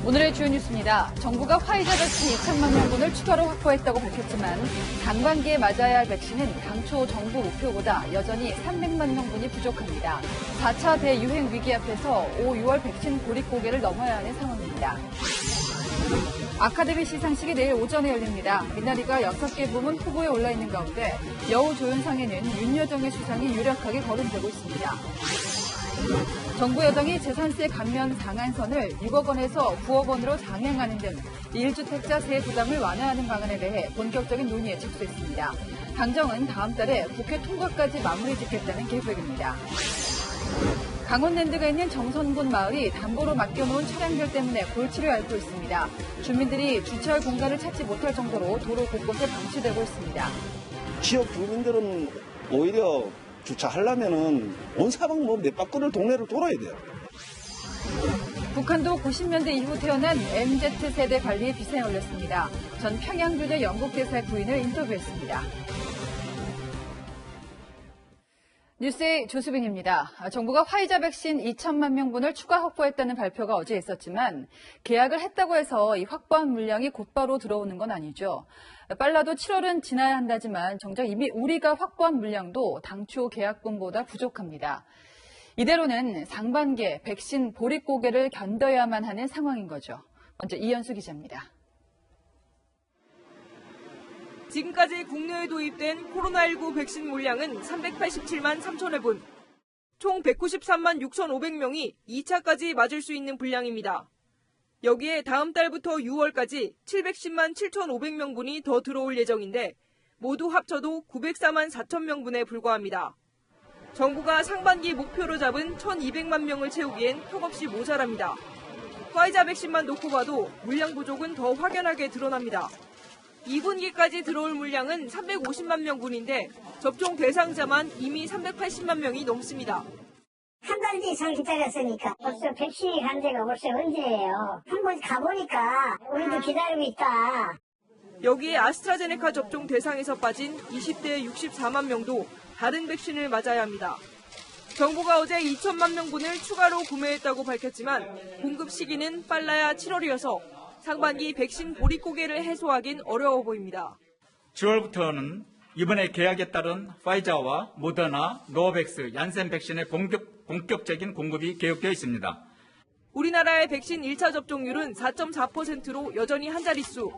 오늘의 주요 뉴스입니다. 정부가 화이자 백신 2천만 명분을 추가로 확보했다고 밝혔지만 상반기에 맞아야 할 백신은 당초 정부 목표보다 여전히 300만 명분이 부족합니다. 4차 대유행 위기 앞에서 5, 6월 백신 고립고개를 넘어야 하는 상황입니다. 아카데미 시상식이 내일 오전에 열립니다. 미나리가 6개 부문 후보에 올라 있는 가운데 여우조연상에는 윤여정의 수상이 유력하게 거론되고 있습니다. 정부 여당이 재산세 감면 상한선을 6억 원에서 9억 원으로 상향하는 등 1주택자 세 부담을 완화하는 방안에 대해 본격적인 논의에 착수했습니다. 당정은 다음 달에 국회 통과까지 마무리 짓겠다는 계획입니다. 강원랜드가 있는 정선군 마을이 담보로 맡겨놓은 차량들 때문에 골치를 앓고 있습니다. 주민들이 주차할 공간을 찾지 못할 정도로 도로 곳곳에 방치되고 있습니다. 지역 주민들은 오히려 주차하려면은 온 사방 몇 바퀴를 동네를 돌아야 돼요. 북한도 90년대 이후 태어난 MZ세대 관리에 비상에 올렸습니다. 전 평양교대 영국대사의 부인을 인터뷰했습니다. 뉴스의 조수빈입니다. 정부가 화이자 백신 2천만 명분을 추가 확보했다는 발표가 어제 있었지만 계약을 했다고 해서 이 확보한 물량이 곧바로 들어오는 건 아니죠. 빨라도 7월은 지나야 한다지만 정작 이미 우리가 확보한 물량도 당초 계약분보다 부족합니다. 이대로는 상반기에 백신 보릿고개를 견뎌야만 하는 상황인 거죠. 먼저 이현수 기자입니다. 지금까지 국내에 도입된 코로나19 백신 물량은 387만 3천회 분, 총 193만 6,500명이 2차까지 맞을 수 있는 분량입니다. 여기에 다음 달부터 6월까지 710만 7,500명분이 더 들어올 예정인데 모두 합쳐도 904만 4천 명분에 불과합니다. 정부가 상반기 목표로 잡은 1,200만 명을 채우기엔 턱없이 모자랍니다. 화이자 백신만 놓고 봐도 물량 부족은 더 확연하게 드러납니다. 2분기까지 들어올 물량은 350만 명분인데 접종 대상자만 이미 380만 명이 넘습니다. 한 달 이상 기다렸으니까 벌써 백신이 간 지가 벌써 언제예요. 한번 가보니까 우리도 기다리고 있다. 여기에 아스트라제네카 접종 대상에서 빠진 20대 64만 명도 다른 백신을 맞아야 합니다. 정부가 어제 2천만 명분을 추가로 구매했다고 밝혔지만 공급 시기는 빨라야 7월이어서 상반기 백신 보릿고개를 해소하긴 어려워 보입니다. 10월부터는 이번에 계약에 따른 파이자와 모더나, 노바백스, 얀센 백신의 본격적인 공급이 계획되어 있습니다. 우리나라의 백신 1차 접종률은 4.4%로 여전히 한 자릿수.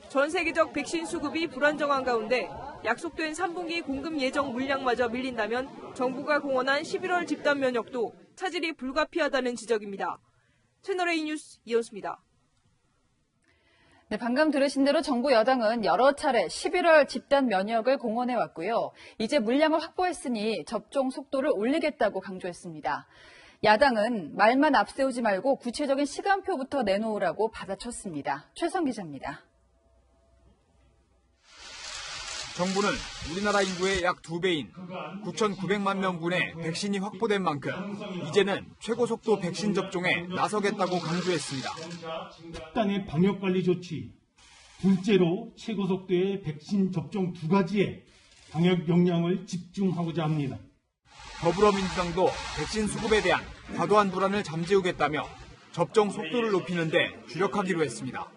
전 세계적 백신 수급이 불안정한 가운데 약속된 3분기 공급 예정 물량마저 밀린다면 정부가 공언한 11월 집단 면역도 차질이 불가피하다는 지적입니다. 채널A 뉴스 이현수입니다. 네, 방금 들으신 대로 정부 여당은 여러 차례 11월 집단 면역을 공언해 왔고요. 이제 물량을 확보했으니 접종 속도를 올리겠다고 강조했습니다. 야당은 말만 앞세우지 말고 구체적인 시간표부터 내놓으라고 받아쳤습니다. 최성 기자입니다. 정부는 우리나라 인구의 약 2배인 9,900만 명분의 백신이 확보된 만큼 이제는 최고 속도 백신 접종에 나서겠다고 강조했습니다. 특단의 방역관리 조치, 둘째로 최고 속도의 백신 접종 두 가지에 방역 역량을 집중하고자 합니다. 더불어민주당도 백신 수급에 대한 과도한 불안을 잠재우겠다며 접종 속도를 높이는 데 주력하기로 했습니다.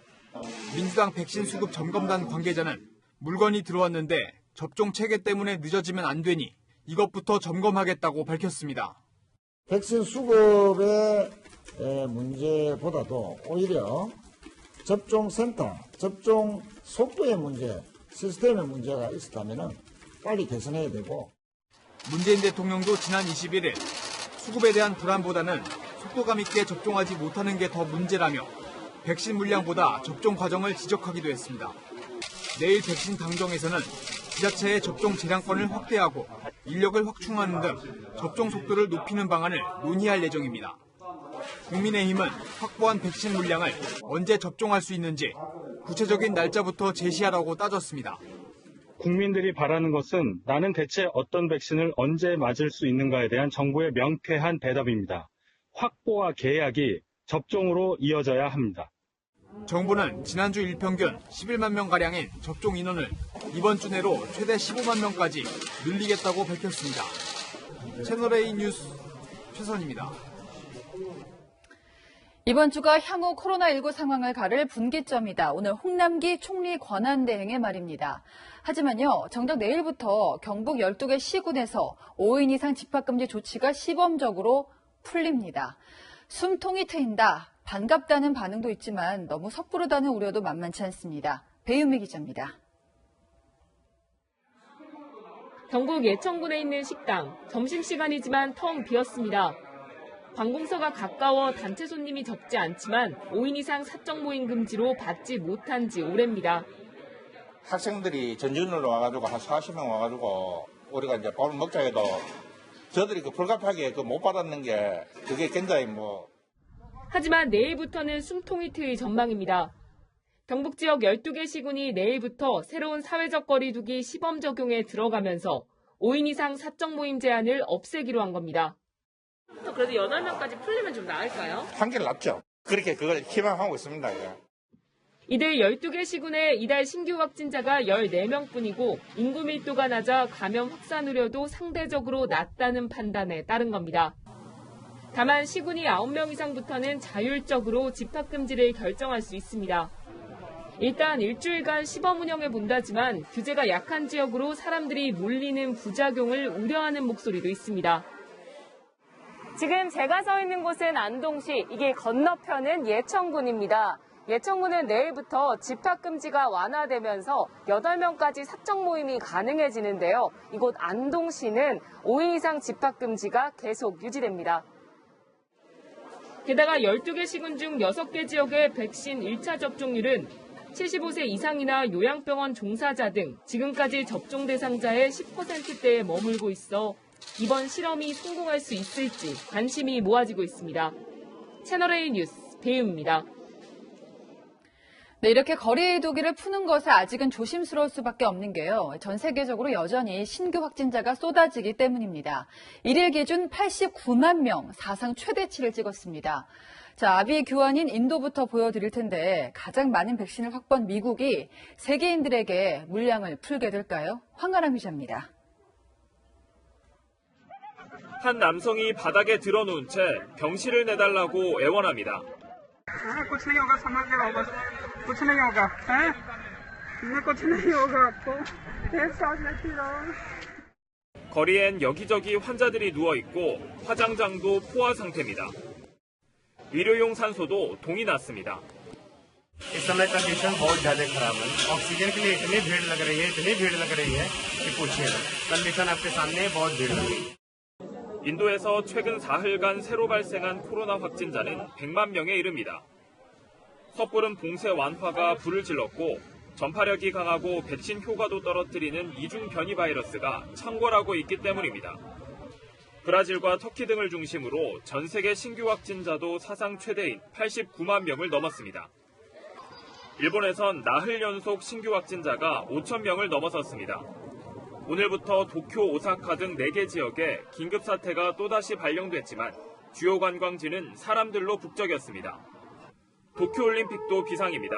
민주당 백신 수급 점검단 관계자는 물건이 들어왔는데 접종 체계 때문에 늦어지면 안 되니 이것부터 점검하겠다고 밝혔습니다. 백신 수급의 문제보다도 오히려 접종센터, 접종 속도의 문제, 시스템의 문제가 있었다면 빨리 개선해야 되고. 문재인 대통령도 지난 21일 수급에 대한 불안보다는 속도감 있게 접종하지 못하는 게 더 문제라며 백신 물량보다 접종 과정을 지적하기도 했습니다. 내일 백신 당정에서는 지자체의 접종 재량권을 확대하고 인력을 확충하는 등 접종 속도를 높이는 방안을 논의할 예정입니다. 국민의힘은 확보한 백신 물량을 언제 접종할 수 있는지 구체적인 날짜부터 제시하라고 따졌습니다. 국민들이 바라는 것은 나는 대체 어떤 백신을 언제 맞을 수 있는가에 대한 정부의 명쾌한 대답입니다. 확보와 계약이 접종으로 이어져야 합니다. 정부는 지난주 일평균 11만 명가량인 접종 인원을 이번 주 내로 최대 15만 명까지 늘리겠다고 밝혔습니다. 채널A 뉴스 최선입니다. 이번 주가 향후 코로나19 상황을 가를 분기점이다. 오늘 홍남기 총리 권한대행의 말입니다. 하지만요, 정작 내일부터 경북 12개 시군에서 5인 이상 집합금지 조치가 시범적으로 풀립니다. 숨통이 트인다, 반갑다는 반응도 있지만 너무 섣부르다는 우려도 만만치 않습니다. 배윤미 기자입니다. 경북 예천군에 있는 식당, 점심시간이지만 텅 비었습니다. 관공서가 가까워 단체 손님이 적지 않지만 5인 이상 사적 모임 금지로 받지 못한 지 오래입니다. 학생들이 전준으로 와가지고 한 40명 와가지고 우리가 이제 밥을 먹자 해도 저들이 불가피하게 못 받았는 게 그게 굉장히 하지만 내일부터는 숨통이 트일 전망입니다. 경북 지역 12개 시군이 내일부터 새로운 사회적 거리 두기 시범 적용에 들어가면서 5인 이상 사적 모임 제한을 없애기로 한 겁니다. 그래도 8명까지 풀리면 좀 나을까요? 한결 낫죠. 그렇게 그걸 희망하고 있습니다. 이들 12개 시군의 이달 신규 확진자가 14명뿐이고 인구 밀도가 낮아 감염 확산 우려도 상대적으로 낮다는 판단에 따른 겁니다. 다만 시군이 9명 이상부터는 자율적으로 집합금지를 결정할 수 있습니다. 일단 일주일간 시범 운영해 본다지만 규제가 약한 지역으로 사람들이 몰리는 부작용을 우려하는 목소리도 있습니다. 지금 제가 서 있는 곳은 안동시, 이게 건너편은 예천군입니다. 예천군은 내일부터 집합금지가 완화되면서 8명까지 사적 모임이 가능해지는데요. 이곳 안동시는 5인 이상 집합금지가 계속 유지됩니다. 게다가 12개 시군 중 6개 지역의 백신 1차 접종률은 75세 이상이나 요양병원 종사자 등 지금까지 접종 대상자의 10%대에 머물고 있어 이번 실험이 성공할 수 있을지 관심이 모아지고 있습니다. 채널A 뉴스 배윤입니다. 네, 이렇게 거리 두기를 푸는 것에 아직은 조심스러울 수밖에 없는 게요. 전 세계적으로 여전히 신규 확진자가 쏟아지기 때문입니다. 1일 기준 89만 명, 사상 최대치를 찍었습니다. 자, 아비 규환인 인도부터 보여드릴 텐데 가장 많은 백신을 확보한 미국이 세계인들에게 물량을 풀게 될까요? 황가람 기자입니다. 한 남성이 바닥에 드러누운 채 병실을 내달라고 애원합니다. 거리엔 여기저기 환자들이 누워있고 화장장도 포화 상태입니다. 의료용 산소도 동이 났습니다. इस समय कंडीशन बहुत ज्यादा खराब है। ऑक्सीजन के लिए इतनी भीड़ लग रही है कि पूछिए ना। कंडीशन आपके सामने है, बहुत भीड़ लगी। 인도에서 최근 사흘간 새로 발생한 코로나 확진자는 100만 명에 이릅니다. 섣부른 봉쇄 완화가 불을 질렀고 전파력이 강하고 백신 효과도 떨어뜨리는 이중 변이 바이러스가 창궐하고 있기 때문입니다. 브라질과 터키 등을 중심으로 전 세계 신규 확진자도 사상 최대인 89만 명을 넘었습니다. 일본에선 나흘 연속 신규 확진자가 5천 명을 넘어섰습니다. 오늘부터 도쿄, 오사카 등 4개 지역에 긴급사태가 또다시 발령됐지만 주요 관광지는 사람들로 북적였습니다. 도쿄올림픽도 비상입니다.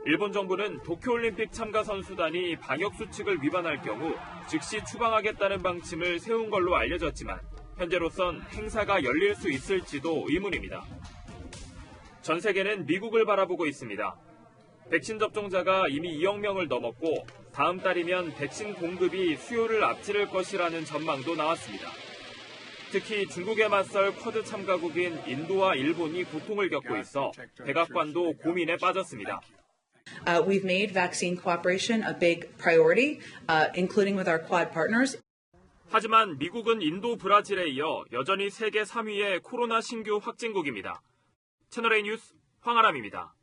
일본 정부는 도쿄올림픽 참가 선수단이 방역수칙을 위반할 경우 즉시 추방하겠다는 방침을 세운 걸로 알려졌지만 현재로선 행사가 열릴 수 있을지도 의문입니다. 전 세계는 미국을 바라보고 있습니다. 백신 접종자가 이미 2억 명을 넘었고 다음 달이면 백신 공급이 수요를 앞지를 것이라는 전망도 나왔습니다. 특히 중국에 맞설 쿼드 참가국인 인도와 일본이 고통을 겪고 있어 백악관도 고민에 빠졌습니다. We've made vaccine cooperation a big priority, including with our Quad partners. 하지만 미국은 인도, 브라질에 이어 여전히 세계 3위의 코로나 신규 확진국입니다. 채널A 뉴스 황아람입니다.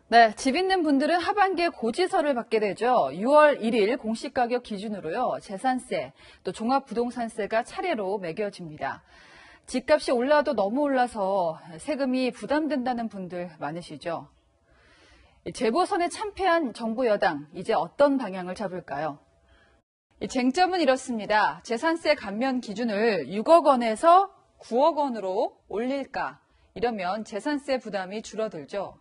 네, 집 있는 분들은 하반기에 고지서를 받게 되죠. 6월 1일 공시가격 기준으로요. 재산세, 또 종합부동산세가 차례로 매겨집니다. 집값이 올라도 너무 올라서 세금이 부담된다는 분들 많으시죠. 재보선에 참패한 정부 여당, 이제 어떤 방향을 잡을까요? 쟁점은 이렇습니다. 재산세 감면 기준을 6억 원에서 9억 원으로 올릴까? 이러면 재산세 부담이 줄어들죠.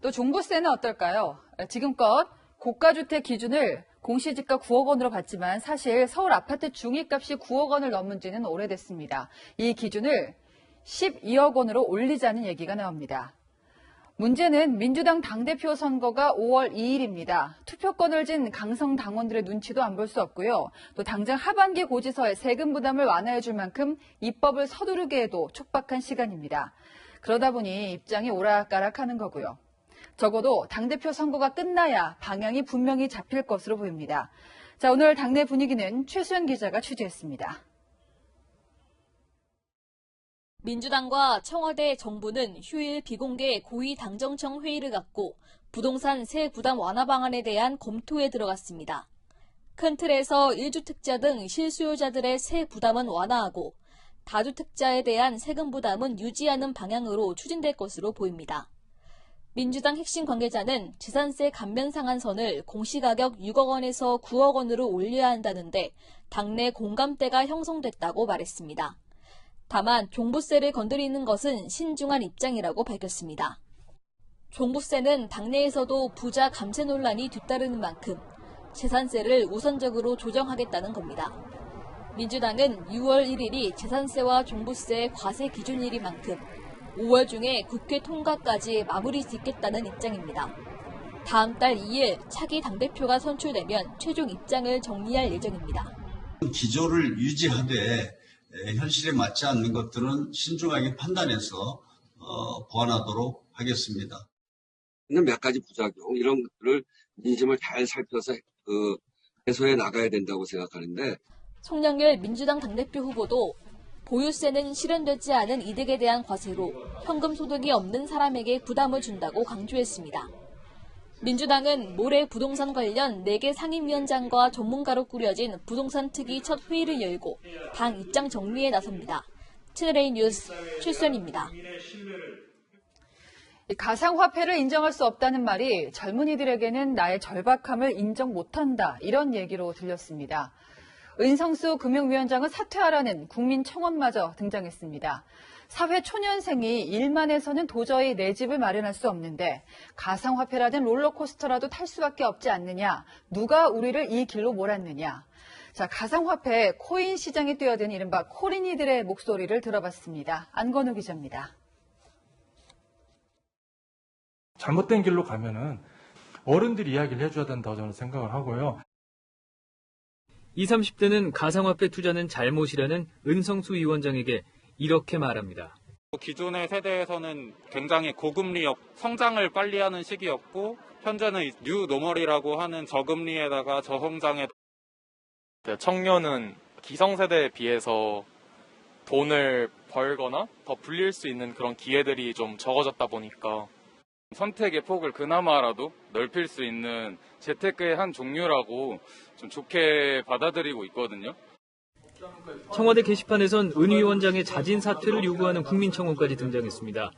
또 종부세는 어떨까요? 지금껏 고가주택 기준을 공시지가 9억 원으로 봤지만 사실 서울 아파트 중위값이 9억 원을 넘은 지는 오래됐습니다. 이 기준을 12억 원으로 올리자는 얘기가 나옵니다. 문제는 민주당 당대표 선거가 5월 2일입니다. 투표권을 진 강성 당원들의 눈치도 안 볼 수 없고요. 또 당장 하반기 고지서에 세금 부담을 완화해 줄 만큼 입법을 서두르게 해도 촉박한 시간입니다. 그러다 보니 입장이 오락가락하는 거고요. 적어도 당대표 선거가 끝나야 방향이 분명히 잡힐 것으로 보입니다. 자, 오늘 당내 분위기는 최수연 기자가 취재했습니다. 민주당과 청와대 정부는 휴일 비공개 고위 당정청 회의를 갖고 부동산 세 부담 완화 방안에 대한 검토에 들어갔습니다. 큰 틀에서 1주택자 등 실수요자들의 세 부담은 완화하고 다주택자에 대한 세금 부담은 유지하는 방향으로 추진될 것으로 보입니다. 민주당 핵심 관계자는 재산세 감면 상한선을 공시가격 6억 원에서 9억 원으로 올려야 한다는데 당내 공감대가 형성됐다고 말했습니다. 다만 종부세를 건드리는 것은 신중한 입장이라고 밝혔습니다. 종부세는 당내에서도 부자 감세 논란이 뒤따르는 만큼 재산세를 우선적으로 조정하겠다는 겁니다. 민주당은 6월 1일이 재산세와 종부세 과세 기준일인 만큼 5월 중에 국회 통과까지 마무리 짓겠다는 입장입니다. 다음 달 2일 차기 당대표가 선출되면 최종 입장을 정리할 예정입니다. 기조를 유지하되 현실에 맞지 않는 것들은 신중하게 판단해서 보완하도록 하겠습니다. 몇 가지 부작용 이런 것들을 민심을 잘 살펴서 해소해 나가야 된다고 생각하는데 송영길 민주당 당대표 후보도 보유세는 실현되지 않은 이득에 대한 과세로 현금 소득이 없는 사람에게 부담을 준다고 강조했습니다. 민주당은 모레 부동산 관련 4개 상임위원장과 전문가로 꾸려진 부동산 특위 첫 회의를 열고 당 입장 정리에 나섭니다. 채널A 뉴스 최수연입니다. 가상화폐를 인정할 수 없다는 말이 젊은이들에게는 나의 절박함을 인정 못한다, 이런 얘기로 들렸습니다. 은성수 금융위원장은 사퇴하라는 국민청원마저 등장했습니다. 사회 초년생이 일만 해서는 도저히 내 집을 마련할 수 없는데 가상화폐라든 롤러코스터라도 탈 수밖에 없지 않느냐, 누가 우리를 이 길로 몰았느냐. 자, 가상화폐 코인 시장에 뛰어든 이른바 코린이들의 목소리를 들어봤습니다. 안건우 기자입니다. 잘못된 길로 가면은 어른들이 이야기를 해줘야 된다고 저는 생각을 하고요. 20, 30대는 가상화폐 투자는 잘못이라는 은성수 위원장에게 이렇게 말합니다. 기존의 세대에서는 굉장히 고금리였고 성장을 빨리 하는 시기였고 현재는 뉴 노멀이라고 하는 저금리에다가 저성장에 청년은 기성세대에 비해서 돈을 벌거나 더 불릴 수 있는 그런 기회들이 좀 적어졌다 보니까 선택의 폭을 그나마라도 넓힐 수 있는 재테크의 한 종류라고 좀 좋게 받아들이고 있거든요. 청와대 게시판에선 은 위원장의 자진 사퇴를 요구하는 국민청원까지 등장했습니다.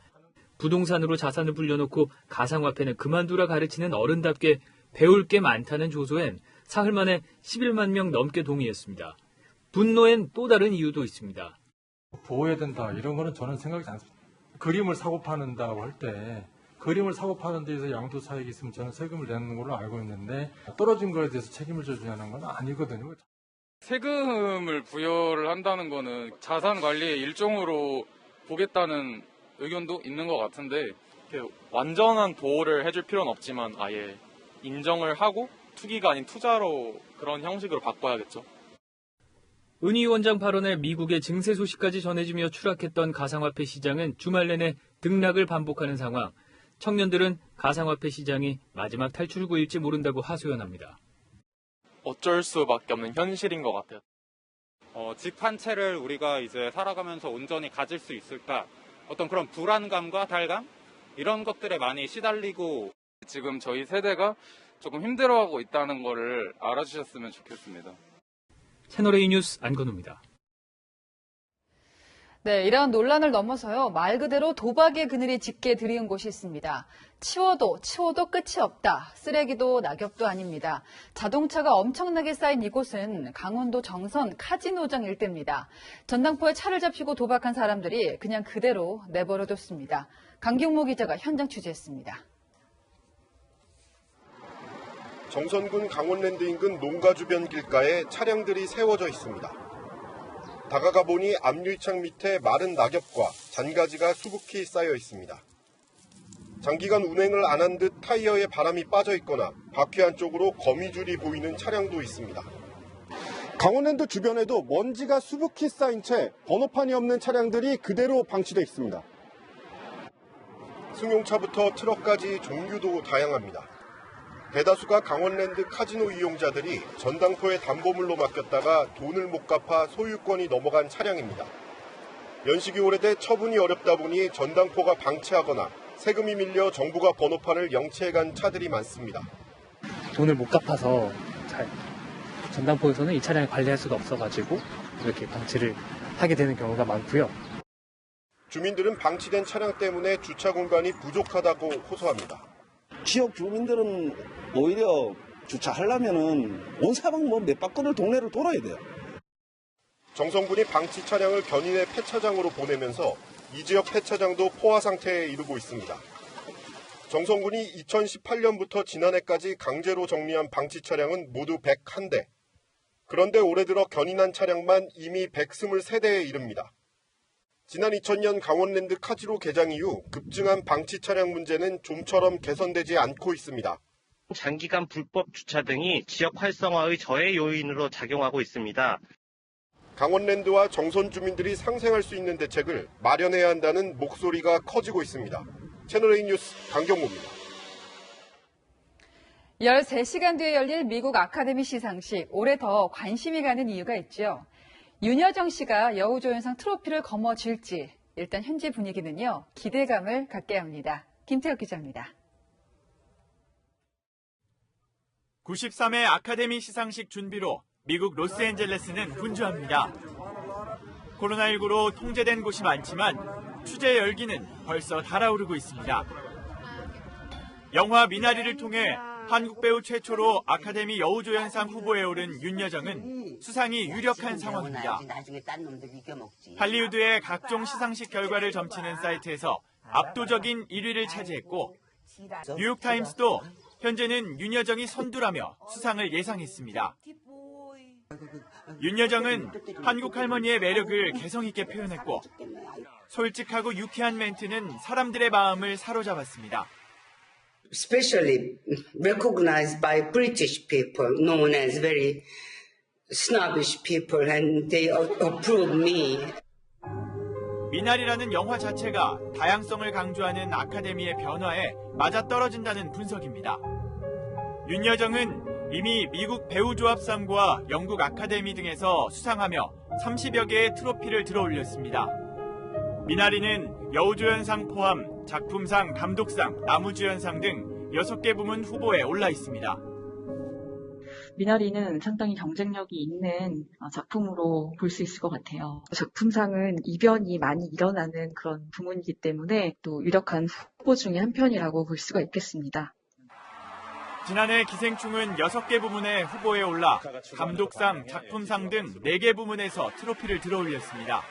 부동산으로 자산을 불려놓고 가상화폐는 그만두라 가르치는 어른답게 배울 게 많다는 조소엔 사흘 만에 11만 명 넘게 동의했습니다. 분노엔 또 다른 이유도 있습니다. 보호해야 된다 이런 거는 저는 생각이 않습니다. 그림을 사고 파는다고 할 때 그림을 사고 파는 데에서 양도차익이 있으면 저는 세금을 내는 걸로 알고 있는데 떨어진 거에 대해서 책임을 져주냐는 건 아니거든요. 세금을 부여를 한다는 거는 자산 관리의 일종으로 보겠다는 의견도 있는 것 같은데 완전한 보호를 해줄 필요는 없지만 아예 인정을 하고 투기가 아닌 투자로 그런 형식으로 바꿔야겠죠. 은 위원장 발언에 미국의 증세 소식까지 전해지며 추락했던 가상화폐 시장은 주말 내내 등락을 반복하는 상황. 청년들은 가상화폐 시장이 마지막 탈출구일지 모른다고 하소연합니다. 어쩔 수밖에 없는 현실인 것 같아요. 집 한 채를 우리가 이제 살아가면서 온전히 가질 수 있을까? 어떤 그런 불안감과 달감? 이런 것들에 많이 시달리고 지금 저희 세대가 조금 힘들어하고 있다는 거를 알아주셨으면 좋겠습니다. 채널A 뉴스 안건우입니다. 네, 이런 논란을 넘어서요, 말 그대로 도박의 그늘이 짙게 들이운 곳이 있습니다. 치워도 끝이 없다. 쓰레기도 낙엽도 아닙니다. 자동차가 엄청나게 쌓인 이곳은 강원도 정선 카지노장 일대입니다. 전당포에 차를 잡히고 도박한 사람들이 그냥 그대로 내버려뒀습니다. 강경모 기자가 현장 취재했습니다. 정선군 강원랜드 인근 농가 주변 길가에 차량들이 세워져 있습니다. 다가가 보니 앞유리창 밑에 마른 낙엽과 잔가지가 수북히 쌓여 있습니다. 장기간 운행을 안 한 듯 타이어에 바람이 빠져 있거나 바퀴 안쪽으로 거미줄이 보이는 차량도 있습니다. 강원랜드 주변에도 먼지가 수북히 쌓인 채 번호판이 없는 차량들이 그대로 방치되어 있습니다. 승용차부터 트럭까지 종류도 다양합니다. 대다수가 강원랜드 카지노 이용자들이 전당포에 담보물로 맡겼다가 돈을 못 갚아 소유권이 넘어간 차량입니다. 연식이 오래돼 처분이 어렵다 보니 전당포가 방치하거나 세금이 밀려 정부가 번호판을 영치해간 차들이 많습니다. 돈을 못 갚아서 전당포에서는 이 차량을 관리할 수가 없어가지고 이렇게 방치를 하게 되는 경우가 많고요. 주민들은 방치된 차량 때문에 주차 공간이 부족하다고 호소합니다. 지역 주민들은 오히려 주차하려면은 온 사방 몇 바퀴를 동네를 돌아야 돼요. 정성군이 방치 차량을 견인해 폐차장으로 보내면서 이 지역 폐차장도 포화 상태에 이르고 있습니다. 정성군이 2018년부터 지난해까지 강제로 정리한 방치 차량은 모두 101대. 그런데 올해 들어 견인한 차량만 이미 123대에 이릅니다. 지난 2000년 강원랜드 카지노 개장 이후 급증한 방치 차량 문제는 좀처럼 개선되지 않고 있습니다. 장기간 불법 주차 등이 지역 활성화의 저해 요인으로 작용하고 있습니다. 강원랜드와 정선 주민들이 상생할 수 있는 대책을 마련해야 한다는 목소리가 커지고 있습니다. 채널A 뉴스 강경모입니다. 13시간 뒤에 열릴 미국 아카데미 시상식, 올해 더 관심이 가는 이유가 있죠. 윤여정 씨가 여우조연상 트로피를 거머쥘지, 일단 현재 분위기는요, 기대감을 갖게 합니다. 김태혁 기자입니다. 93회 아카데미 시상식 준비로 미국 로스앤젤레스는 분주합니다. 코로나19로 통제된 곳이 많지만 취재 열기는 벌써 달아오르고 있습니다. 영화 미나리를 통해 한국 배우 최초로 아카데미 여우조연상 후보에 오른 윤여정은 수상이 유력한 상황입니다. 할리우드의 각종 시상식 결과를 점치는 사이트에서 압도적인 1위를 차지했고 뉴욕타임스도 현재는 윤여정이 선두라며 수상을 예상했습니다. 윤여정은 한국 할머니의 매력을 개성 있게 표현했고 솔직하고 유쾌한 멘트는 사람들의 마음을 사로잡았습니다. Especially recognized by British people, known as very snobbish people, and they approve me. 미나리라는 영화 자체가 다양성을 강조하는 아카데미의 변화에 맞아떨어진다는 분석입니다. 윤여정은 이미 미국 배우조합상과 영국 아카데미 등에서 수상하며 30여 개의 트로피를 들어올렸습니다. 미나리는 여우조연상 포함 작품상, 감독상, 나무주연상 등 6개 부문 후보에 올라 있습니다. 미나리는 상당히 경쟁력이 있는 작품으로 볼 수 있을 것 같아요. 작품상은 이변이 많이 일어나는 그런 부문이기 때문에 또 유력한 후보 중에 한 편이라고 볼 수가 있겠습니다. 지난해 기생충은 6개 부문에 후보에 올라 감독상, 작품상 등 4개 부문에서 트로피를 들어올렸습니다.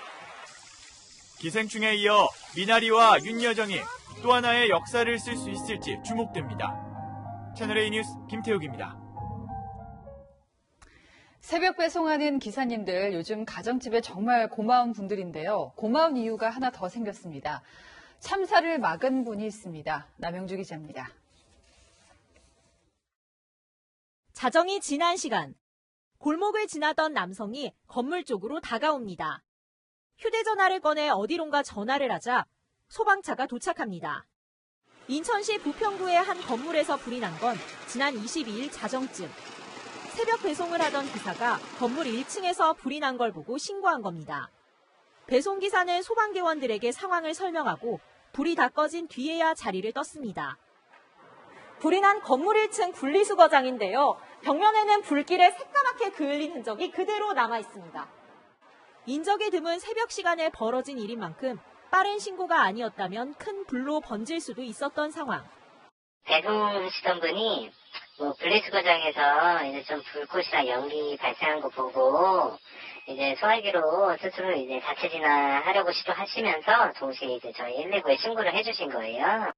기생충에 이어 미나리와 윤여정이 또 하나의 역사를 쓸 수 있을지 주목됩니다. 채널A 뉴스 김태욱입니다. 새벽 배송하는 기사님들 요즘 가정집에 정말 고마운 분들인데요. 고마운 이유가 하나 더 생겼습니다. 참사를 막은 분이 있습니다. 남영주 기자입니다. 자정이 지난 시간, 골목을 지나던 남성이 건물 쪽으로 다가옵니다. 휴대전화를 꺼내 어디론가 전화를 하자 소방차가 도착합니다. 인천시 부평구의 한 건물에서 불이 난 건 지난 22일 자정쯤. 새벽 배송을 하던 기사가 건물 1층에서 불이 난 걸 보고 신고한 겁니다. 배송기사는 소방대원들에게 상황을 설명하고 불이 다 꺼진 뒤에야 자리를 떴습니다. 불이 난 건물 1층 분리수거장인데요. 벽면에는 불길에 새까맣게 그을린 흔적이 그대로 남아 있습니다. 인적이 드문 새벽 시간에 벌어진 일인 만큼 빠른 신고가 아니었다면 큰 불로 번질 수도 있었던 상황. 배송하시던 분이 분리수거장에서 이제 좀 불꽃이나 연기 발생한 거 보고 이제 소화기로 스스로 이제 자체 진화하려고 시도하시면서 동시에 이제 저희 119에 신고를 해주신 거예요.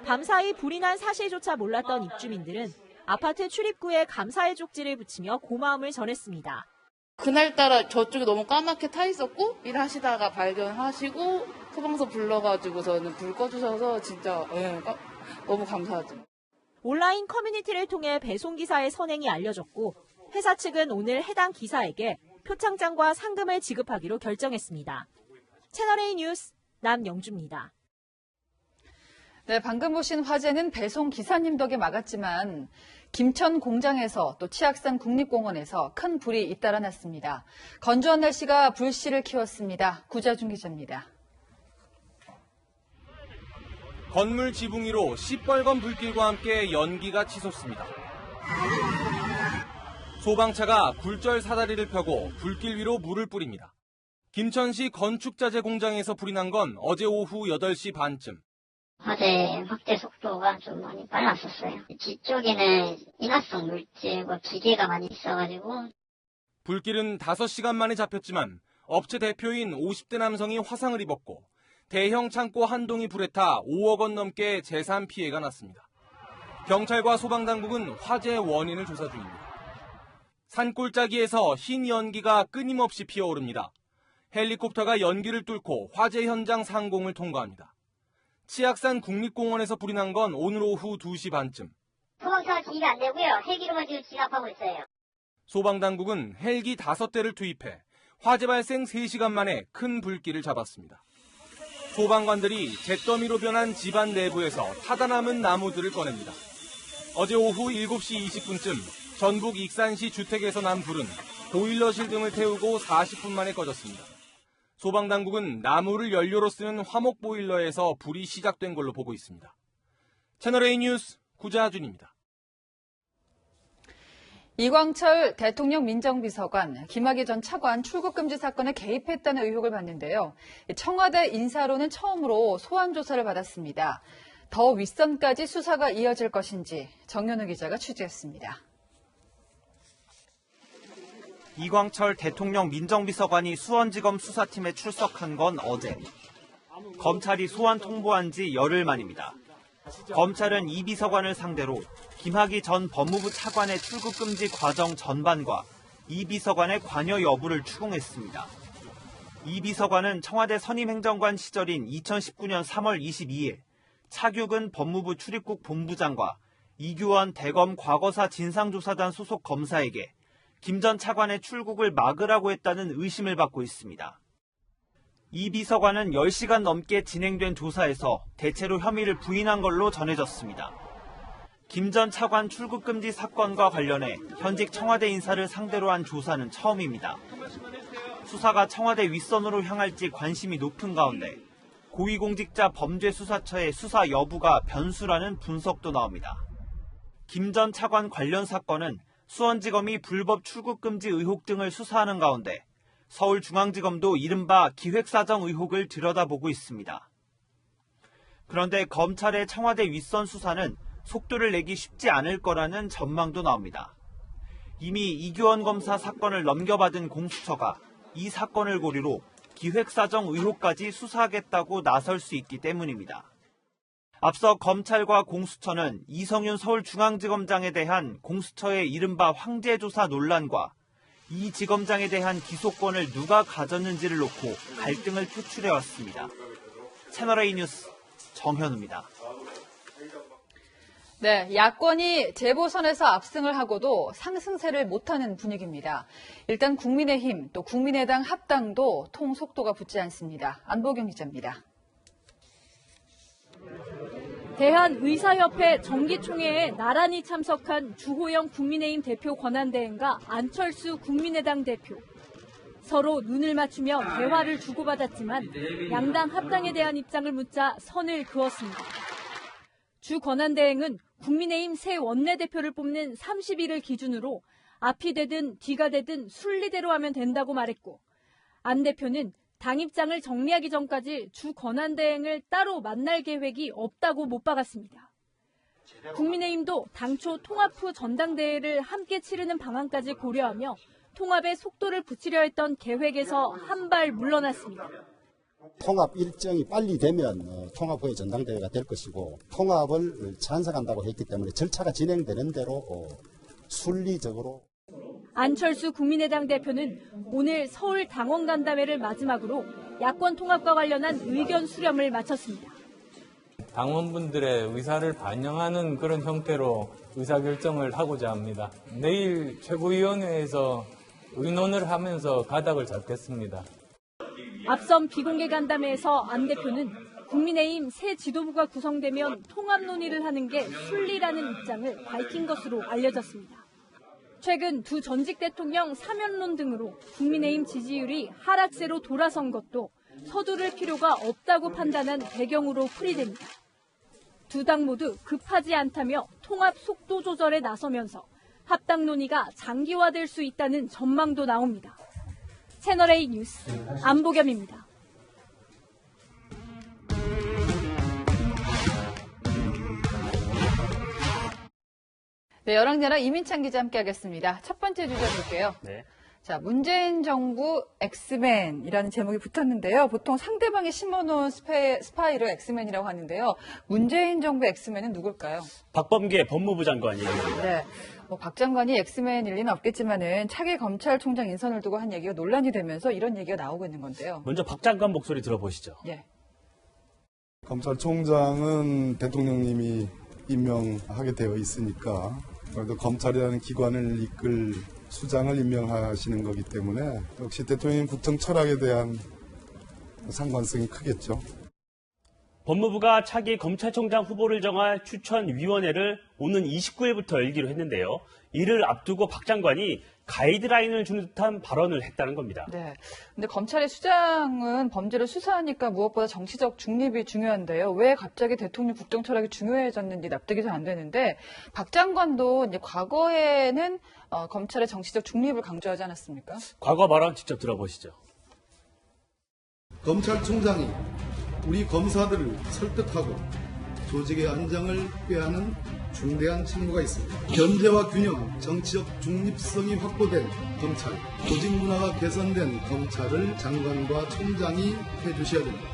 밤사이 불이 난 사실조차 몰랐던 입주민들은 아파트 출입구에 감사의 쪽지를 붙이며 고마움을 전했습니다. 그날따라 저쪽에 너무 까맣게 타 있었고 일하시다가 발견하시고 소방서 불러가지고 저는 불 꺼주셔서 진짜 너무 감사하죠. 온라인 커뮤니티를 통해 배송기사의 선행이 알려졌고 회사 측은 오늘 해당 기사에게 표창장과 상금을 지급하기로 결정했습니다. 채널A 뉴스 남영주입니다. 네, 방금 보신 화재는 배송 기사님 덕에 막았지만 김천 공장에서 또 치악산 국립공원에서 큰 불이 잇따라 났습니다. 건조한 날씨가 불씨를 키웠습니다. 구자준 기자입니다. 건물 지붕 위로 시뻘건 불길과 함께 연기가 치솟습니다. 소방차가 굴절 사다리를 펴고 불길 위로 물을 뿌립니다. 김천시 건축자재 공장에서 불이 난 건 어제 오후 8시 반쯤. 화재 확대 속도가 좀 많이 빨랐었어요. 뒤쪽에는 인화성 물질과 기계가 많이 있어가지고. 불길은 5시간 만에 잡혔지만 업체 대표인 50대 남성이 화상을 입었고 대형 창고 한 동이 불에 타 5억 원 넘게 재산 피해가 났습니다. 경찰과 소방당국은 화재의 원인을 조사 중입니다. 산골짜기에서 흰 연기가 끊임없이 피어오릅니다. 헬리콥터가 연기를 뚫고 화재 현장 상공을 통과합니다. 치악산 국립공원에서 불이 난 건 오늘 오후 2시 반쯤. 소방차가 지휘가 안 되고요. 헬기로만 지금 진압하고 있어요. 소방당국은 헬기 5대를 투입해 화재 발생 3시간 만에 큰 불길을 잡았습니다. 소방관들이 잿더미로 변한 집안 내부에서 타다 남은 나무들을 꺼냅니다. 어제 오후 7시 20분쯤 전북 익산시 주택에서 난 불은 보일러실 등을 태우고 40분 만에 꺼졌습니다. 소방당국은 나무를 연료로 쓰는 화목 보일러에서 불이 시작된 걸로 보고 있습니다. 채널A 뉴스 구자준입니다. 이광철 대통령 민정비서관, 김학의 전 차관 출국금지 사건에 개입했다는 의혹을 받는데요. 청와대 인사로는 처음으로 소환 조사를 받았습니다. 더 윗선까지 수사가 이어질 것인지 정현우 기자가 취재했습니다. 이광철 대통령 민정비서관이 수원지검 수사팀에 출석한 건 어제. 검찰이 소환 통보한 지 열흘 만입니다. 검찰은 이 비서관을 상대로 김학의 전 법무부 차관의 출국금지 과정 전반과 이 비서관의 관여 여부를 추궁했습니다. 이 비서관은 청와대 선임행정관 시절인 2019년 3월 22일 차규근 법무부 출입국 본부장과 이규원 대검 과거사 진상조사단 소속 검사에게 김 전 차관의 출국을 막으라고 했다는 의심을 받고 있습니다. 이 비서관은 10시간 넘게 진행된 조사에서 대체로 혐의를 부인한 걸로 전해졌습니다. 김 전 차관 출국금지 사건과 관련해 현직 청와대 인사를 상대로 한 조사는 처음입니다. 수사가 청와대 윗선으로 향할지 관심이 높은 가운데 고위공직자 범죄수사처의 수사 여부가 변수라는 분석도 나옵니다. 김 전 차관 관련 사건은 수원지검이 불법 출국금지 의혹 등을 수사하는 가운데 서울중앙지검도 이른바 기획사정 의혹을 들여다보고 있습니다. 그런데 검찰의 청와대 윗선 수사는 속도를 내기 쉽지 않을 거라는 전망도 나옵니다. 이미 이규원 검사 사건을 넘겨받은 공수처가 이 사건을 고리로 기획사정 의혹까지 수사하겠다고 나설 수 있기 때문입니다. 앞서 검찰과 공수처는 이성윤 서울중앙지검장에 대한 공수처의 이른바 황제조사 논란과 이 지검장에 대한 기소권을 누가 가졌는지를 놓고 갈등을 표출해왔습니다. 채널A 뉴스 정현우입니다. 네, 야권이 재보선에서 압승을 하고도 상승세를 못하는 분위기입니다. 일단 국민의힘 또 국민의당 합당도 통 속도가 붙지 않습니다. 안보경 기자입니다. 대한의사협회 정기총회에 나란히 참석한 주호영 국민의힘 대표 권한대행과 안철수 국민의당 대표. 서로 눈을 맞추며 대화를 주고받았지만 양당 합당에 대한 입장을 묻자 선을 그었습니다. 주 권한대행은 국민의힘 새 원내대표를 뽑는 30일을 기준으로 앞이 되든 뒤가 되든 순리대로 하면 된다고 말했고, 안 대표는 당 입장을 정리하기 전까지 주 권한대행을 따로 만날 계획이 없다고 못 박았습니다. 국민의힘도 당초 통합 후 전당대회를 함께 치르는 방안까지 고려하며 통합에 속도를 붙이려 했던 계획에서 한 발 물러났습니다. 통합 일정이 빨리 되면 통합 후에 전당대회가 될 것이고, 통합을 찬성한다고 했기 때문에 절차가 진행되는 대로 순리적으로. 안철수 국민의당 대표는 오늘 서울 당원 간담회를 마지막으로 야권 통합과 관련한 의견 수렴을 마쳤습니다. 당원분들의 의사를 반영하는 그런 형태로 의사결정을 하고자 합니다. 내일 최고위원회에서 의논을 하면서 가닥을 잡겠습니다. 앞선 비공개 간담회에서 안 대표는 국민의힘 새 지도부가 구성되면 통합 논의를 하는 게 순리라는 입장을 밝힌 것으로 알려졌습니다. 최근 두 전직 대통령 사면론 등으로 국민의힘 지지율이 하락세로 돌아선 것도 서두를 필요가 없다고 판단한 배경으로 풀이됩니다. 두 당 모두 급하지 않다며 통합 속도 조절에 나서면서 합당 논의가 장기화될 수 있다는 전망도 나옵니다. 채널A 뉴스 안보겸입니다. 네, 열왕대랑 이민찬 기자 함께하겠습니다. 첫 번째 주제 볼게요. 네. 자, 문재인 정부 엑스맨이라는 제목이 붙었는데요. 보통 상대방이 심어놓은 스파이를 엑스맨이라고 하는데요. 문재인 정부 엑스맨은 누굴까요? 박범계 법무부 장관 얘기입니다. 네. 박 장관이 엑스맨일 리는 없겠지만은 차기 검찰총장 인선을 두고 한 얘기가 논란이 되면서 이런 얘기가 나오고 있는 건데요. 먼저 박 장관 목소리 들어보시죠. 예. 검찰총장은 대통령님이 임명하게 되어 있으니까 그래도 검찰이라는 기관을 이끌 수장을 임명하시는 거기 때문에 역시 대통령 국정 철학에 대한 상관성이 크겠죠. 법무부가 차기 검찰총장 후보를 정할 추천위원회를 오는 29일부터 열기로 했는데요. 이를 앞두고 박 장관이 가이드라인을 주는 듯한 발언을 했다는 겁니다. 네. 근데 검찰의 수장은 범죄를 수사하니까 무엇보다 정치적 중립이 중요한데요. 왜 갑자기 대통령 국정 철학이 중요해졌는지 납득이 잘 안 되는데 박 장관도 이제 과거에는 검찰의 정치적 중립을 강조하지 않았습니까? 과거 발언 직접 들어보시죠. 검찰총장이 우리 검사들을 설득하고 조직의 안정을 꾀하는 중대한 책무가 있습니다. 견제와 균형, 정치적 중립성이 확보된 검찰, 조직 문화가 개선된 검찰을 장관과 총장이 해주셔야 됩니다.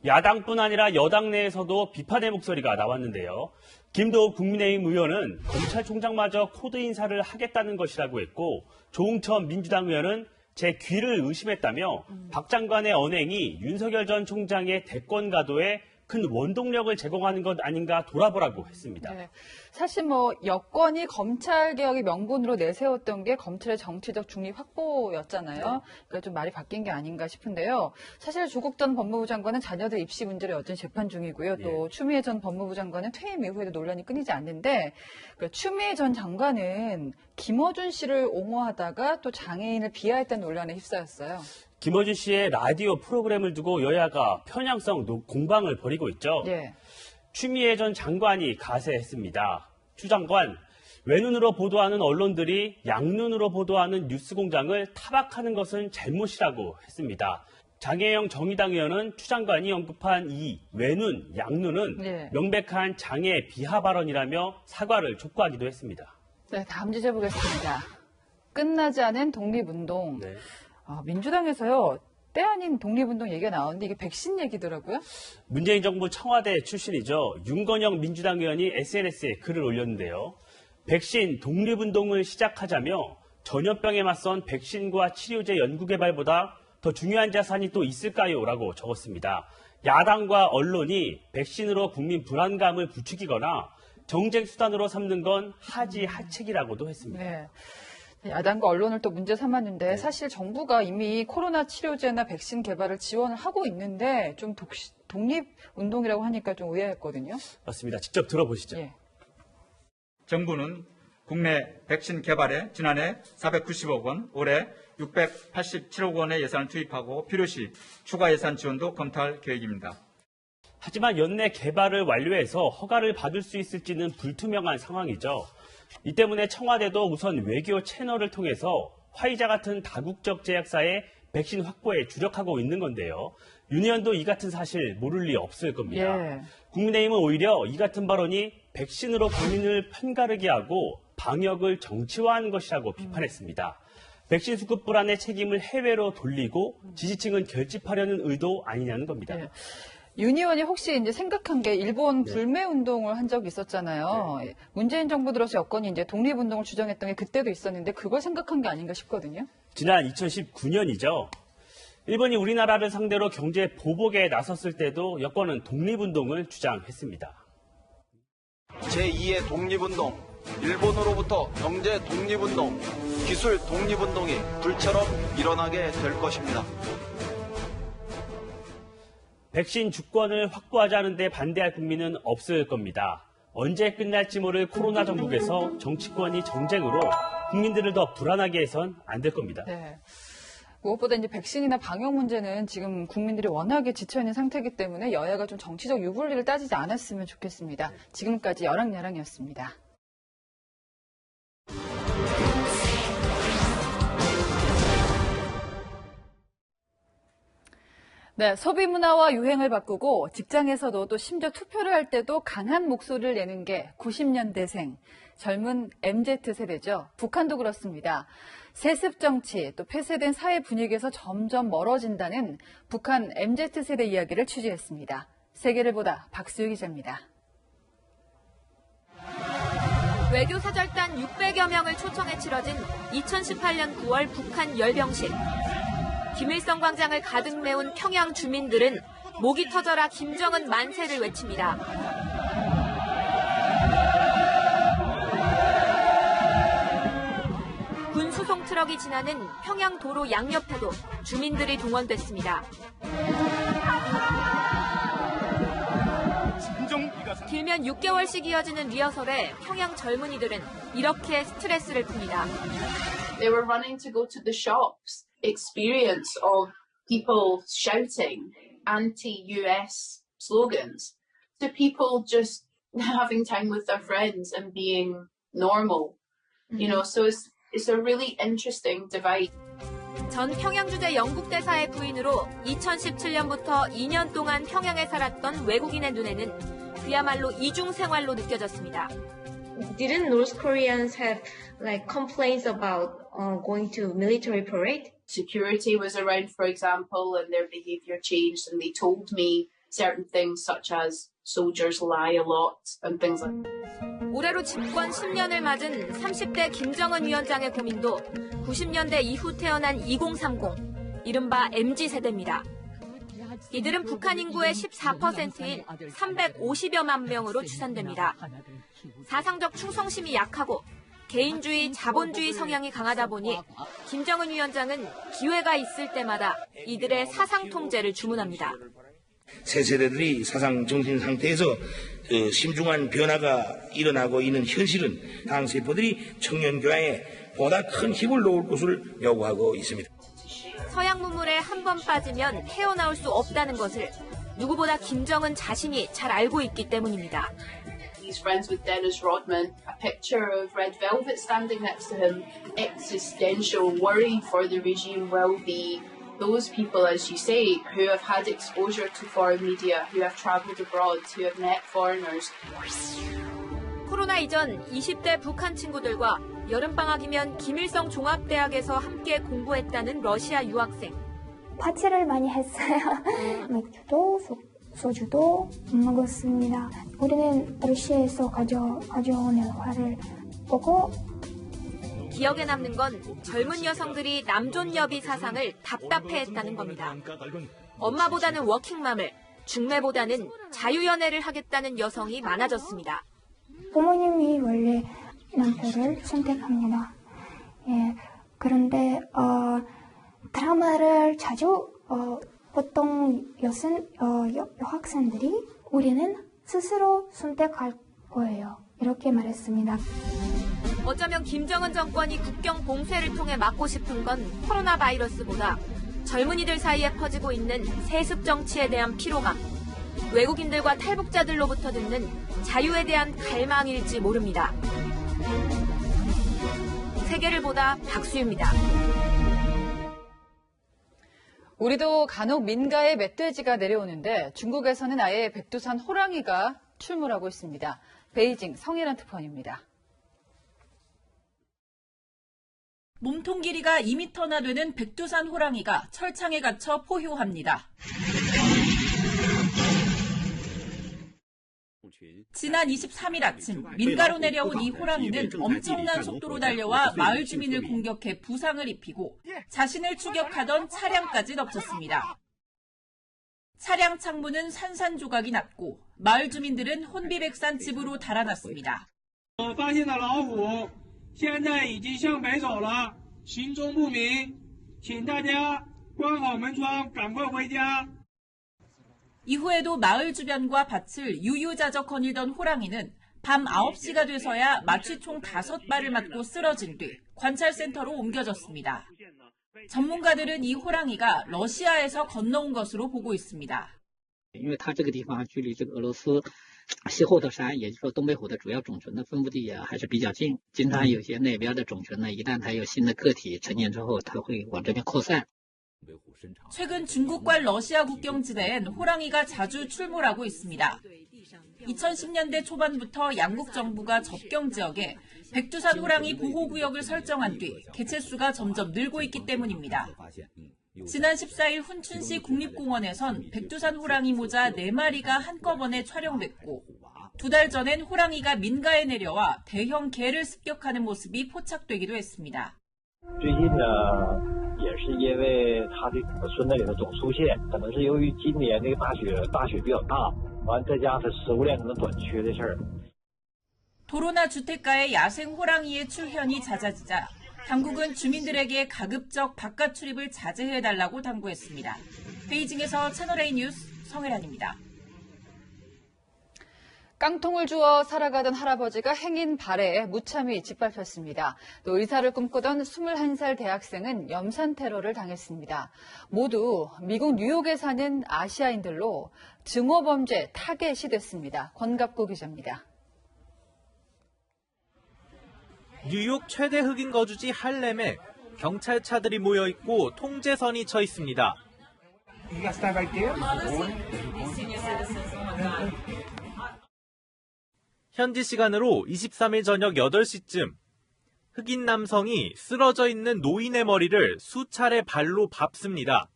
야당뿐 아니라 여당 내에서도 비판의 목소리가 나왔는데요. 김도우 국민의힘 의원은 검찰총장마저 코드 인사를 하겠다는 것이라고 했고, 조응천 민주당 의원은 제 귀를 의심했다며 박 장관의 언행이 윤석열 전 총장의 대권 가도에 큰 원동력을 제공하는 것 아닌가 돌아보라고 했습니다. 네. 사실 여권이 검찰개혁의 명분으로 내세웠던 게 검찰의 정치적 중립 확보였잖아요. 그러니까 좀 말이 바뀐 게 아닌가 싶은데요. 사실 조국 전 법무부 장관은 자녀들 입시 문제를 여전히 재판 중이고요. 또 추미애 전 법무부 장관은 퇴임 이후에도 논란이 끊이지 않는데 추미애 전 장관은 김어준 씨를 옹호하다가 또 장애인을 비하했다는 논란에 휩싸였어요. 김어준 씨의 라디오 프로그램을 두고 여야가 편향성 공방을 벌이고 있죠. 예. 추미애 전 장관이 가세했습니다. 추 장관, 외눈으로 보도하는 언론들이 양눈으로 보도하는 뉴스공장을 타박하는 것은 잘못이라고 했습니다. 장혜영 정의당 의원은 추 장관이 언급한 이 외눈, 양눈은 명백한 장애 비하 발언이라며 사과를 촉구하기도 했습니다. 네, 다음 주제 보겠습니다. 끝나지 않은 독립운동. 네. 민주당에서요. 때 아닌 독립운동 얘기가 나오는데 이게 백신 얘기더라고요. 문재인 정부 청와대 출신이죠. 윤건영 민주당 의원이 SNS에 글을 올렸는데요. 백신 독립운동을 시작하자며 전염병에 맞선 백신과 치료제 연구개발보다 더 중요한 자산이 또 있을까요? 라고 적었습니다. 야당과 언론이 백신으로 국민 불안감을 부추기거나 정쟁 수단으로 삼는 건 하지하책이라고도 했습니다. 네. 야당과 언론을 또 문제 삼았는데 사실 정부가 이미 코로나 치료제나 백신 개발을 지원을 하고 있는데 좀 독립운동이라고 하니까 좀 의아했거든요. 맞습니다. 직접 들어보시죠. 예. 정부는 국내 백신 개발에 지난해 490억 원, 올해 687억 원의 예산을 투입하고 필요시 추가 예산 지원도 검토할 계획입니다. 하지만 연내 개발을 완료해서 허가를 받을 수 있을지는 불투명한 상황이죠. 이 때문에 청와대도 우선 외교 채널을 통해서 화이자 같은 다국적 제약사의 백신 확보에 주력하고 있는 건데요. 윤 의원도 이 같은 사실 모를 리 없을 겁니다. 국민의힘은 오히려 이 같은 발언이 백신으로 국민을 편가르게 하고 방역을 정치화하는 것이라고 비판했습니다. 백신 수급 불안의 책임을 해외로 돌리고 지지층은 결집하려는 의도 아니냐는 겁니다. 윤 의원이 혹시 이제 생각한 게 일본 불매 운동을 한 적이 있었잖아요. 문재인 정부 들어서 여권이 이제 독립운동을 주장했던 게 그때도 있었는데 그걸 생각한 게 아닌가 싶거든요. 지난 2019년이죠. 일본이 우리나라를 상대로 경제 보복에 나섰을 때도 여권은 독립운동을 주장했습니다. 제2의 독립운동, 일본으로부터 경제 독립운동, 기술 독립운동이 불처럼 일어나게 될 것입니다. 백신 주권을 확보하자는 데 반대할 국민은 없을 겁니다. 언제 끝날지 모를 코로나 정국에서 정치권이 정쟁으로 국민들을 더 불안하게 해선 안 될 겁니다. 네. 무엇보다 이제 백신이나 방역 문제는 지금 국민들이 워낙에 지쳐있는 상태이기 때문에 여야가 좀 정치적 유불리를 따지지 않았으면 좋겠습니다. 지금까지 여랑야랑이었습니다. 네, 소비 문화와 유행을 바꾸고 직장에서도 또 심지어 투표를 할 때도 강한 목소리를 내는 게 90년대생, 젊은 MZ세대죠. 북한도 그렇습니다. 세습 정치, 또 폐쇄된 사회 분위기에서 점점 멀어진다는 북한 MZ세대 이야기를 취재했습니다. 세계를 보다 박수유 기자입니다. 외교사절단 600여 명을 초청해 치러진 2018년 9월 북한 열병식. 김일성 광장을 가득 메운 평양 주민들은 목이 터져라 김정은 만세를 외칩니다. 군 수송 트럭이 지나는 평양 도로 양옆에도 주민들이 동원됐습니다. 길면 6개월씩 이어지는 리허설에 평양 젊은이들은 이렇게 스트레스를 풉니다. They were running to go to the shops. Experience of people shouting anti-US slogans to people just having time with their friends and being normal. You know, so it's a really interesting divide. 전 평양 주재 영국 대사의 부인으로 2017년부터 2년 동안 평양에 살았던 외국인의 눈에는 그야말로 이중 생활로 느껴졌습니다. Didn't North Koreans have like complaints about going to military parade? Security was around, for example, and their behavior changed, and they told me certain things such as soldiers lie a lot and things like that. 올해로 집권 10년을 맞은 30대 김정은 위원장의 고민도 90년대 이후 태어난 2030, 이른바 MZ세대입니다. 이들은 북한 인구의 14%인 350여만 명으로 추산됩니다. 사상적 충성심이 약하고 개인주의, 자본주의 성향이 강하다 보니 김정은 위원장은 기회가 있을 때마다 이들의 사상 통제를 주문합니다. 새 세대들이 사상 정신 상태에서 심중한 변화가 일어나고 있는 현실은 당 세포들이 청년 교양에 보다 큰 힘을 놓을 것을 요구하고 있습니다. 서양 문물에 한 번 빠지면 헤어나올 수 없다는 것을 누구보다 김정은 자신이 잘 알고 있기 때문입니다. He's friends with Dennis Rodman. A picture of Red Velvet standing next to him. Existential worry for the regime will be those people, as you say, who have had exposure to foreign media, who have traveled abroad, who have met foreigners. 코로나 이전 20대 북한 친구들과 여름방학이면 김일성 종합대학에서 함께 공부했다는 러시아 유학생. 파티를 많이 했어요. 맥주도 소주도 먹었습니다. 우리는 러시아에서 가져온 화를 보고 기억에 남는 건 젊은 여성들이 남존여비 사상을 답답해했다는 겁니다. 엄마보다는 워킹맘을, 중매보다는 자유연애를 하겠다는 여성이 많아졌습니다. 부모님이 원래 남편을 선택합니다. 예, 그런데 드라마를 자주 보통 여학생들이 우리는 스스로 선택할 거예요. 이렇게 말했습니다. 어쩌면 김정은 정권이 국경 봉쇄를 통해 막고 싶은 건 코로나 바이러스보다 젊은이들 사이에 퍼지고 있는 세습 정치에 대한 피로감, 외국인들과 탈북자들로부터 듣는 자유에 대한 갈망일지 모릅니다. 세계를 보다 박수유입니다. 우리도 간혹 민가에 멧돼지가 내려오는데 중국에서는 아예 백두산 호랑이가 출몰하고 있습니다. 베이징 성일한 특파원입니다. 몸통 길이가 2m나 되는 백두산 호랑이가 철창에 갇혀 포효합니다. 지난 23일 아침 민가로 내려온 이 호랑이는 엄청난 속도로 달려와 마을 주민을 공격해 부상을 입히고 자신을 추격하던 차량까지 덮쳤습니다. 차량 창문은 산산조각이 났고 마을 주민들은 혼비백산 집으로 달아났습니다. 我发现的老虎现在已经向北走了，行踪不明，请大家关好门窗，赶快回家。 이후에도 마을 주변과 밭을 유유자적 거닐던 호랑이는 밤 9시가 돼서야 마취총 5발을 맞고 쓰러진 뒤 관찰센터로 옮겨졌습니다. 전문가들은 이 호랑이가 러시아에서 건너온 것으로 보고 있습니다. 因为它这个地方距离这个俄罗斯西后的山，也就是说东北虎的主要种群的分布地也还是比较近。经常有些那边的种群呢，一旦它有新的个体成年之后，它会往这边扩散。 최근 중국과 러시아 국경지대엔 호랑이가 자주 출몰하고 있습니다. 2010년대 초반부터 양국 정부가 접경 지역에 백두산 호랑이 보호구역을 설정한 뒤 개체수가 점점 늘고 있기 때문입니다. 지난 14일 훈춘시 국립공원에선 백두산 호랑이 모자 4마리가 한꺼번에 촬영됐고 2달 전엔 호랑이가 민가에 내려와 대형 개를 습격하는 모습이 포착되기도 했습니다. 最近呢，也是因为它的村子里头总出现，可能是由于今年这个大雪比较大，完再加上它食物链可能短缺的事儿。 도로나 주택가에 야생 호랑이의 출현이 잦아지자 당국은 주민들에게 가급적 바깥 출입을 자제해달라고 당부했습니다. 베이징에서 채널A 뉴스 성혜란입니다. 깡통을 주워 살아가던 할아버지가 행인 발해에 무참히 짓밟혔습니다. 또 의사를 꿈꾸던 21살 대학생은 염산 테러를 당했습니다. 모두 미국 뉴욕에 사는 아시아인들로 증오범죄 타겟이 됐습니다. 권갑구 기자입니다. 뉴욕 최대 흑인 거주지 할렘에 경찰차들이 모여 있고 통제선이 쳐 있습니다. 현지 시간으로 23일 저녁 8시쯤 흑인 남성이 쓰러져 있는 노인의 머리를 수차례 발로 밟습니다.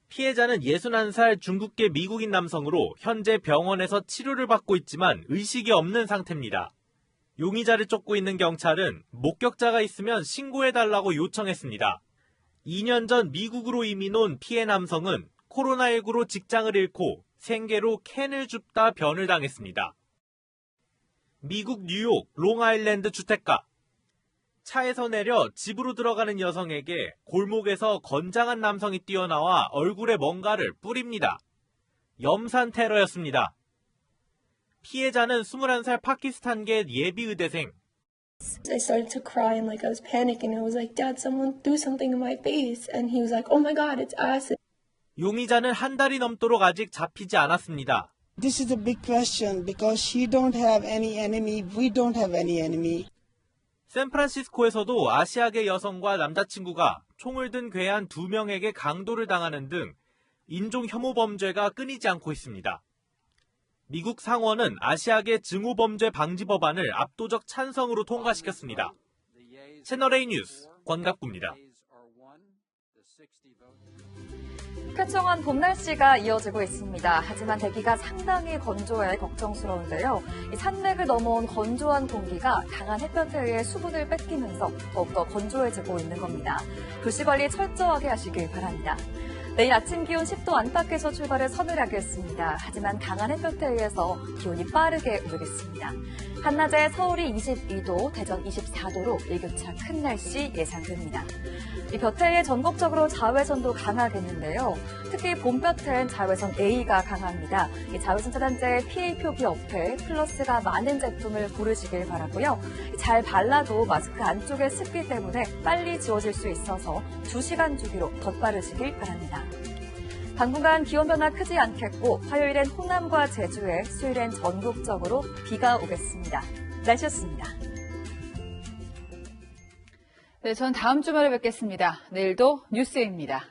피해자는 61살 중국계 미국인 남성으로 현재 병원에서 치료를 받고 있지만 의식이 없는 상태입니다. 용의자를 쫓고 있는 경찰은 목격자가 있으면 신고해달라고 요청했습니다. 2년 전 미국으로 이민 온 피해 남성은 코로나19로 직장을 잃고 생계로 캔을 줍다 변을 당했습니다. 미국 뉴욕 롱아일랜드 주택가. 차에서 내려 집으로 들어가는 여성에게 골목에서 건장한 남성이 뛰어나와 얼굴에 뭔가를 뿌립니다. 염산 테러였습니다. 피해자는 21살 파키스탄계 예비 의대생. I started to cry and I was panicking. I was like, Dad, someone threw something in my face. And he was like, oh my God, it's acid. 용의자는 한 달이 넘도록 아직 잡히지 않았습니다. This is a big question because she don't have any enemy. We don't have any enemy. 샌프란시스코에서도 아시아계 여성과 남자친구가 총을 든 괴한 2명에게 강도를 당하는 등 인종 혐오 범죄가 끊이지 않고 있습니다. 미국 상원은 아시아계 증오범죄 방지 법안을 압도적 찬성으로 통과시켰습니다. 채널A 뉴스 권갑구입니다. 쾌청한 봄 날씨가 이어지고 있습니다. 하지만 대기가 상당히 건조해 걱정스러운데요. 이 산맥을 넘어온 건조한 공기가 강한 햇볕에 의해 수분을 뺏기면서 더욱더 건조해지고 있는 겁니다. 불씨 관리 철저하게 하시길 바랍니다. 내일 아침 기온 10도 안팎에서 출발을 서늘하게 했습니다. 하지만 강한 햇볕에 의해서 기온이 빠르게 오르겠습니다. 한낮에 서울이 22도, 대전 24도로 일교차 큰 날씨 예상됩니다. 이 볕에 전국적으로 자외선도 강하겠는데요. 특히 봄볕엔 자외선 A가 강합니다. 이 자외선 차단제 PA 표기 옆에 플러스가 많은 제품을 고르시길 바라고요. 잘 발라도 마스크 안쪽에 습기 때문에 빨리 지워질 수 있어서 2시간 주기로 덧바르시길 바랍니다. 당분간 기온 변화 크지 않겠고 화요일엔 호남과 제주에, 수요일엔 전국적으로 비가 오겠습니다. 날씨였습니다. 네, 전 다음 주말에 뵙겠습니다. 내일도 뉴스입니다.